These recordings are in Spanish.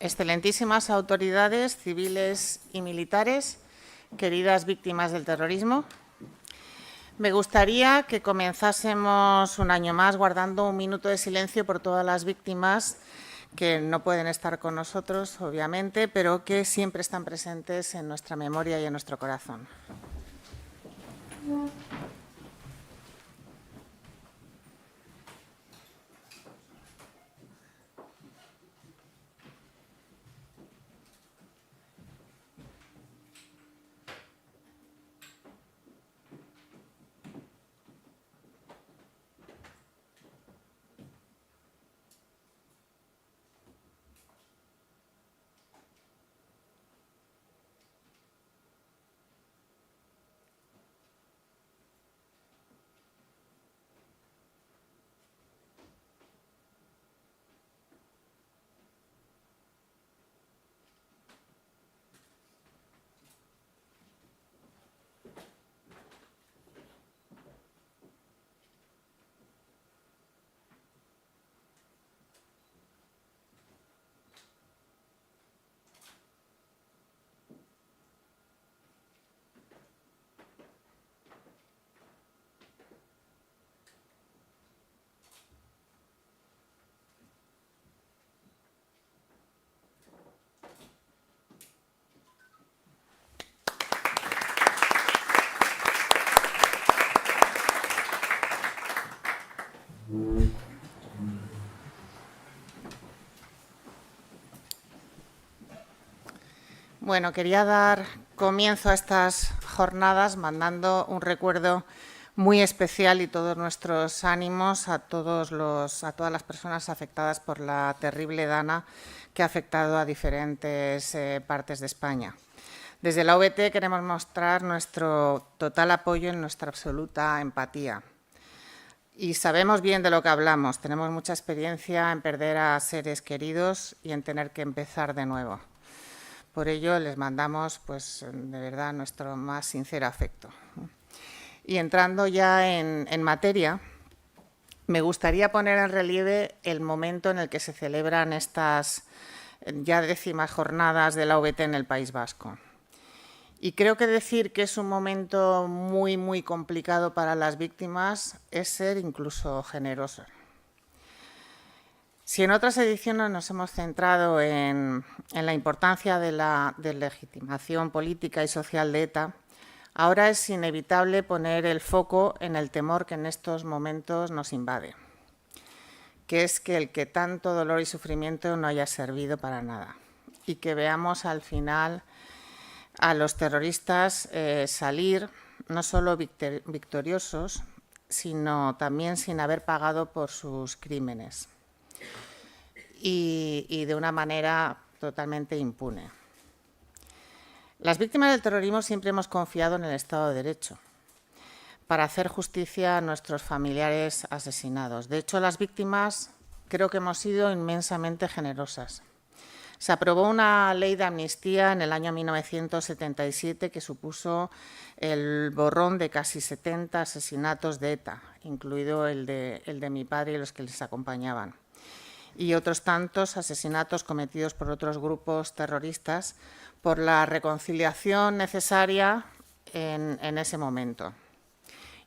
excelentísimas autoridades civiles y militares, queridas víctimas del terrorismo, me gustaría que comenzásemos un año más guardando un minuto de silencio por todas las víctimas que no pueden estar con nosotros, obviamente, pero que siempre están presentes en nuestra memoria y en nuestro corazón. Bueno, quería dar comienzo a estas jornadas mandando un recuerdo muy especial y todos nuestros ánimos a todas las personas afectadas por la terrible dana que ha afectado a diferentes partes de España. Desde la OBT queremos mostrar nuestro total apoyo y nuestra absoluta empatía. Y sabemos bien de lo que hablamos, tenemos mucha experiencia en perder a seres queridos y en tener que empezar de nuevo. Por ello, les mandamos, pues, de verdad, nuestro más sincero afecto. Y entrando ya en materia, me gustaría poner en relieve el momento en el que se celebran estas ya 10ª jornadas de la OBT en el País Vasco. Y creo que decir que es un momento muy, muy complicado para las víctimas es ser incluso generoso. Si en otras ediciones nos hemos centrado en la importancia de la deslegitimación política y social de ETA, ahora es inevitable poner el foco en el temor que en estos momentos nos invade, que es que el que tanto dolor y sufrimiento no haya servido para nada y que veamos al final a los terroristas salir no solo victoriosos, sino también sin haber pagado por sus crímenes. Y de una manera totalmente impune. Las víctimas del terrorismo siempre hemos confiado en el Estado de Derecho para hacer justicia a nuestros familiares asesinados. De hecho, las víctimas creo que hemos sido inmensamente generosas. Se aprobó una ley de amnistía en el año 1977 que supuso el borrón de casi 70 asesinatos de ETA, incluido el de mi padre y los que les acompañaban, y otros tantos asesinatos cometidos por otros grupos terroristas por la reconciliación necesaria en ese momento.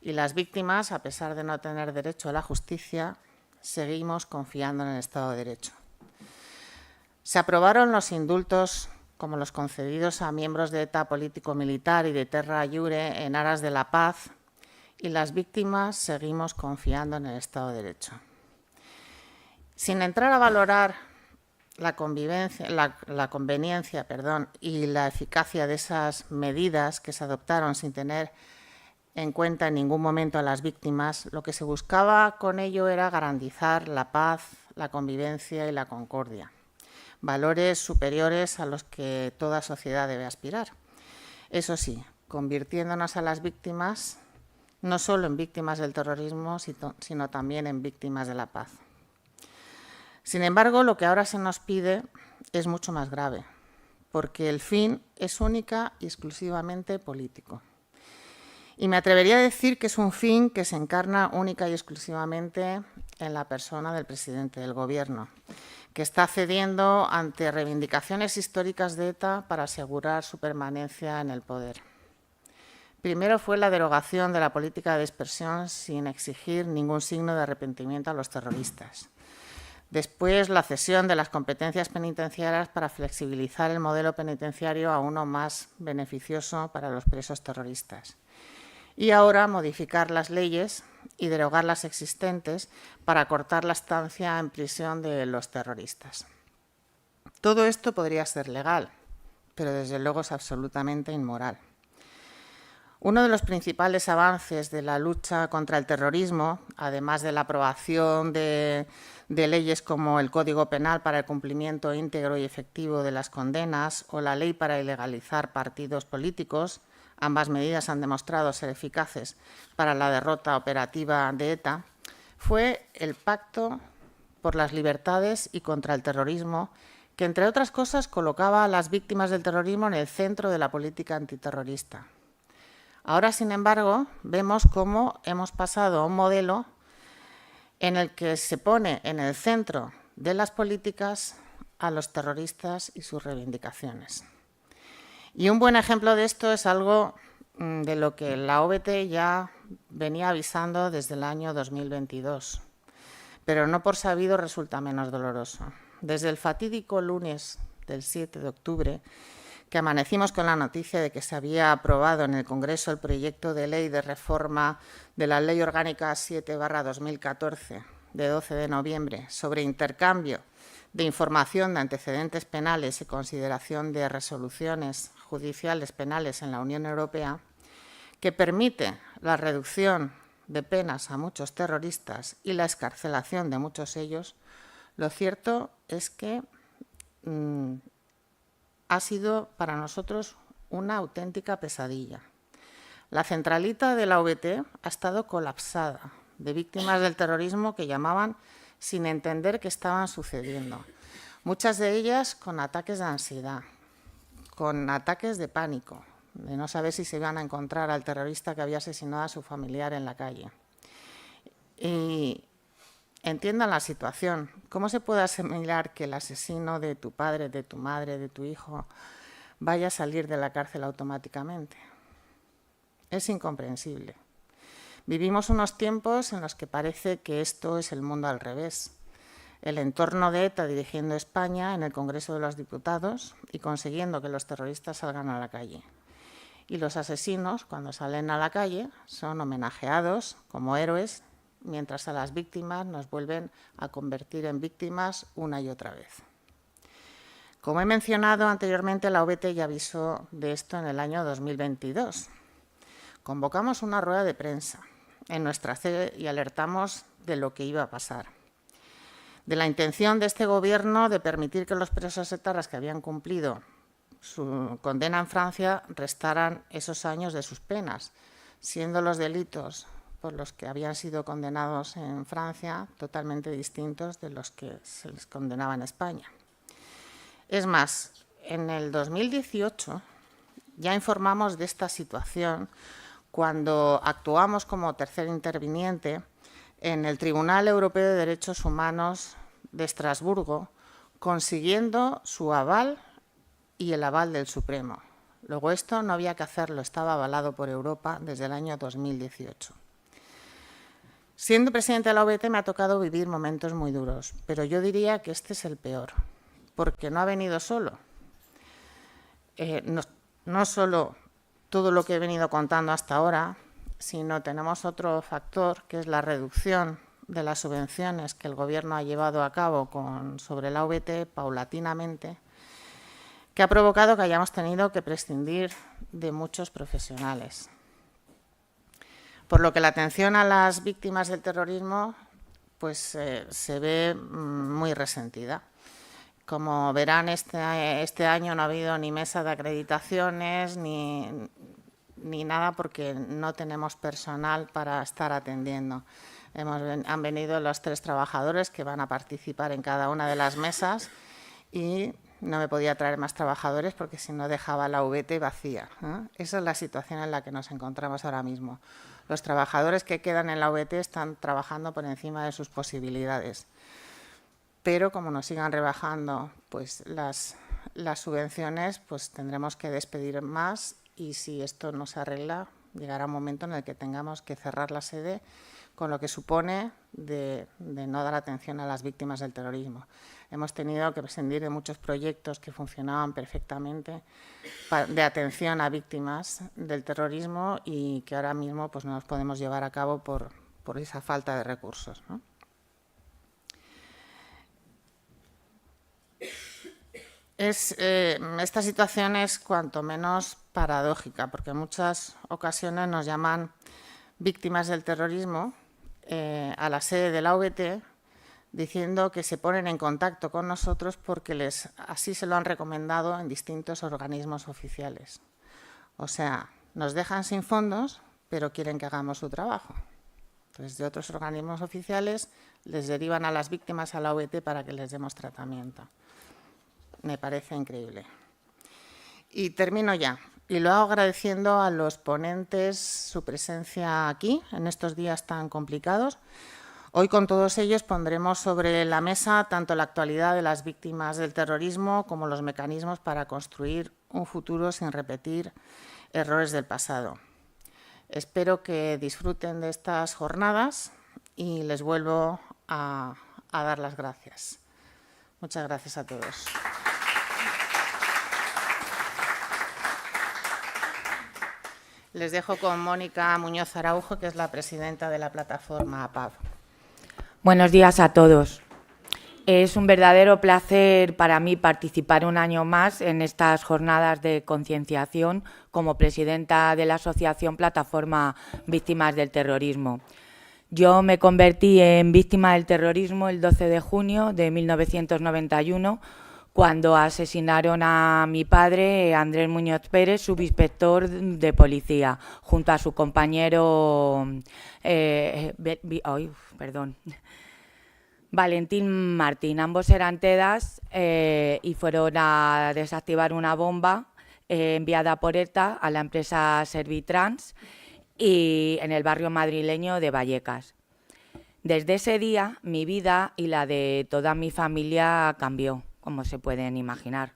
Y las víctimas, a pesar de no tener derecho a la justicia, seguimos confiando en el Estado de Derecho. Se aprobaron los indultos como los concedidos a miembros de ETA político-militar y de Terra Iure en aras de la paz, y las víctimas seguimos confiando en el Estado de Derecho. Sin entrar a valorar la conveniencia y la eficacia de esas medidas que se adoptaron sin tener en cuenta en ningún momento a las víctimas, lo que se buscaba con ello era garantizar la paz, la convivencia y la concordia, valores superiores a los que toda sociedad debe aspirar. Eso sí, convirtiéndonos a las víctimas no solo en víctimas del terrorismo, sino también en víctimas de la paz. Sin embargo, lo que ahora se nos pide es mucho más grave, porque el fin es única y exclusivamente político. Y me atrevería a decir que es un fin que se encarna única y exclusivamente en la persona del presidente del Gobierno, que está cediendo ante reivindicaciones históricas de ETA para asegurar su permanencia en el poder. Primero fue la derogación de la política de dispersión sin exigir ningún signo de arrepentimiento a los terroristas. Después, la cesión de las competencias penitenciarias para flexibilizar el modelo penitenciario a uno más beneficioso para los presos terroristas. Y ahora modificar las leyes y derogar las existentes para cortar la estancia en prisión de los terroristas. Todo esto podría ser legal, pero desde luego es absolutamente inmoral. Uno de los principales avances de la lucha contra el terrorismo, además de la aprobación de leyes como el Código Penal para el cumplimiento íntegro y efectivo de las condenas o la ley para ilegalizar partidos políticos, ambas medidas han demostrado ser eficaces para la derrota operativa de ETA, fue el Pacto por las Libertades y contra el Terrorismo, que, entre otras cosas, colocaba a las víctimas del terrorismo en el centro de la política antiterrorista. Ahora, sin embargo, vemos cómo hemos pasado a un modelo en el que se pone en el centro de las políticas a los terroristas y sus reivindicaciones. Y un buen ejemplo de esto es algo de lo que la OBT ya venía avisando desde el año 2022, pero no por sabido resulta menos doloroso. Desde el fatídico lunes del 7 de octubre, que amanecimos con la noticia de que se había aprobado en el Congreso el proyecto de ley de reforma de la Ley Orgánica 7/2014, de 12 de noviembre, sobre intercambio de información de antecedentes penales y consideración de resoluciones judiciales penales en la Unión Europea, que permite la reducción de penas a muchos terroristas y la excarcelación de muchos de ellos, lo cierto es que ha sido para nosotros una auténtica pesadilla. La centralita de la OBT ha estado colapsada de víctimas del terrorismo que llamaban sin entender qué estaban sucediendo. Muchas de ellas con ataques de ansiedad, con ataques de pánico, de no saber si se iban a encontrar al terrorista que había asesinado a su familiar en la calle. Y entiendan la situación. ¿Cómo se puede asimilar que el asesino de tu padre, de tu madre, de tu hijo vaya a salir de la cárcel automáticamente? Es incomprensible. Vivimos unos tiempos en los que parece que esto es el mundo al revés. El entorno de ETA dirigiendo España en el Congreso de los Diputados y consiguiendo que los terroristas salgan a la calle. Y los asesinos, cuando salen a la calle, son homenajeados como héroes, mientras a las víctimas nos vuelven a convertir en víctimas una y otra vez. Como he mencionado anteriormente, la OBT ya avisó de esto en el año 2022. Convocamos una rueda de prensa en nuestra sede y alertamos de lo que iba a pasar. De la intención de este Gobierno de permitir que los presos etarras que habían cumplido su condena en Francia restaran esos años de sus penas, siendo los delitos por los que habían sido condenados en Francia totalmente distintos de los que se les condenaba en España. Es más, en el 2018 ya informamos de esta situación cuando actuamos como tercer interviniente en el Tribunal Europeo de Derechos Humanos de Estrasburgo, consiguiendo su aval y el aval del Supremo. Luego esto no había que hacerlo, estaba avalado por Europa desde el año 2018. Siendo presidente de la OBT me ha tocado vivir momentos muy duros, pero yo diría que este es el peor, porque no ha venido solo. No solo todo lo que he venido contando hasta ahora, sino tenemos otro factor, que es la reducción de las subvenciones que el Gobierno ha llevado a cabo sobre la OBT paulatinamente, que ha provocado que hayamos tenido que prescindir de muchos profesionales. Por lo que la atención a las víctimas del terrorismo pues, se ve muy resentida. Como verán, este año no ha habido ni mesa de acreditaciones ni nada porque no tenemos personal para estar atendiendo. Han venido los 3 trabajadores que van a participar en cada una de las mesas y no me podía traer más trabajadores porque si no dejaba la OBT vacía. Esa es la situación en la que nos encontramos ahora mismo. Los trabajadores que quedan en la OBT están trabajando por encima de sus posibilidades. pero como nos sigan rebajando pues, las subvenciones, pues tendremos que despedir más y si esto no se arregla, llegará un momento en el que tengamos que cerrar la sede, con lo que supone de no dar atención a las víctimas del terrorismo. Hemos tenido que prescindir de muchos proyectos que funcionaban perfectamente de atención a víctimas del terrorismo y que ahora mismo pues, no los podemos llevar a cabo por esa falta de recursos, ¿no? Esta situación es cuanto menos paradójica, porque en muchas ocasiones nos llaman víctimas del terrorismo a la sede de la AVT diciendo que se ponen en contacto con nosotros porque así se lo han recomendado en distintos organismos oficiales. O sea, nos dejan sin fondos, pero quieren que hagamos su trabajo. Entonces, de otros organismos oficiales les derivan a las víctimas a la AVT para que les demos tratamiento. Me parece increíble. Y termino ya. Y lo hago agradeciendo a los ponentes su presencia aquí, en estos días tan complicados. Hoy con todos ellos pondremos sobre la mesa tanto la actualidad de las víctimas del terrorismo como los mecanismos para construir un futuro sin repetir errores del pasado. Espero que disfruten de estas jornadas y les vuelvo a dar las gracias. Muchas gracias a todos. Les dejo con Mónica Muñoz Araujo, que es la presidenta de la plataforma APAV. Buenos días a todos. Es un verdadero placer para mí participar un año más en estas jornadas de concienciación como presidenta de la Asociación Plataforma Víctimas del Terrorismo. Yo me convertí en víctima del terrorismo el 12 de junio de 1991, cuando asesinaron a mi padre, Andrés Muñoz Pérez, subinspector de policía, junto a su compañero Valentín Martín. Ambos eran TEDAS y fueron a desactivar una bomba enviada por ETA a la empresa Servitrans y en el barrio madrileño de Vallecas. Desde ese día, mi vida y la de toda mi familia cambió, como se pueden imaginar.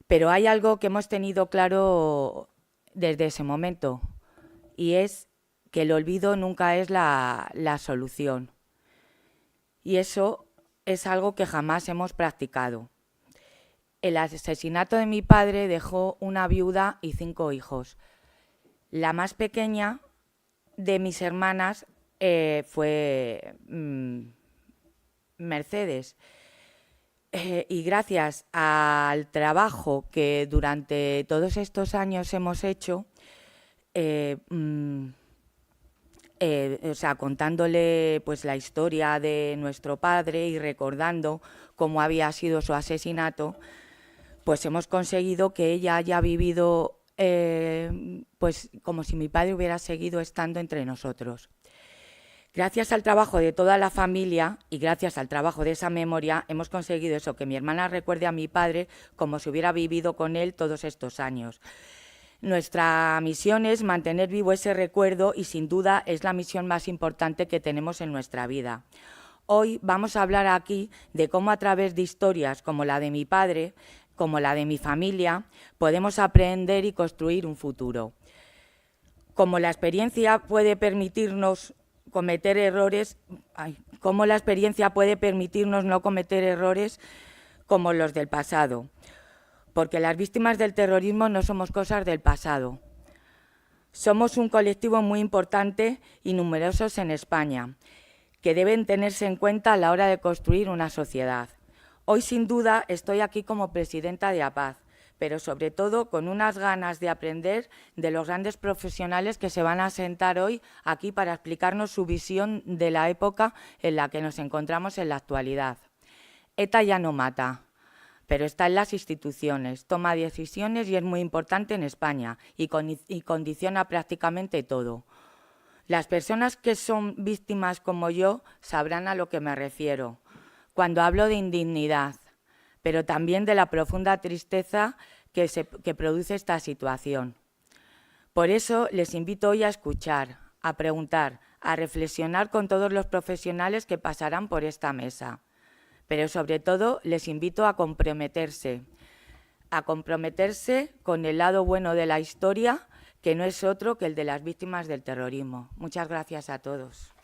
Pero hay algo que hemos tenido claro desde ese momento, y es que el olvido nunca es la solución. Y eso es algo que jamás hemos practicado. El asesinato de mi padre dejó una viuda y 5 hijos. La más pequeña de mis hermanas fue Mercedes. Y gracias al trabajo que durante todos estos años hemos hecho, contándole pues la historia de nuestro padre y recordando cómo había sido su asesinato, pues hemos conseguido que ella haya vivido pues como si mi padre hubiera seguido estando entre nosotros. Gracias al trabajo de toda la familia y gracias al trabajo de esa memoria hemos conseguido eso, que mi hermana recuerde a mi padre como si hubiera vivido con él todos estos años. Nuestra misión es mantener vivo ese recuerdo y sin duda es la misión más importante que tenemos en nuestra vida. Hoy vamos a hablar aquí de cómo a través de historias como la de mi padre, como la de mi familia, podemos aprender y construir un futuro. Como la experiencia puede permitirnos cometer errores, cómo la experiencia puede permitirnos no cometer errores como los del pasado. Porque las víctimas del terrorismo no somos cosas del pasado. Somos un colectivo muy importante y numerosos en España, que deben tenerse en cuenta a la hora de construir una sociedad. Hoy, sin duda, estoy aquí como presidenta de APAV, pero sobre todo con unas ganas de aprender de los grandes profesionales que se van a sentar hoy aquí para explicarnos su visión de la época en la que nos encontramos en la actualidad. ETA ya no mata, pero está en las instituciones, toma decisiones y es muy importante en España y condiciona prácticamente todo. Las personas que son víctimas como yo sabrán a lo que me refiero cuando hablo de indignidad, pero también de la profunda tristeza que produce esta situación. Por eso les invito hoy a escuchar, a preguntar, a reflexionar con todos los profesionales que pasarán por esta mesa. pero sobre todo les invito a comprometerse con el lado bueno de la historia, que no es otro que el de las víctimas del terrorismo. Muchas gracias a todos.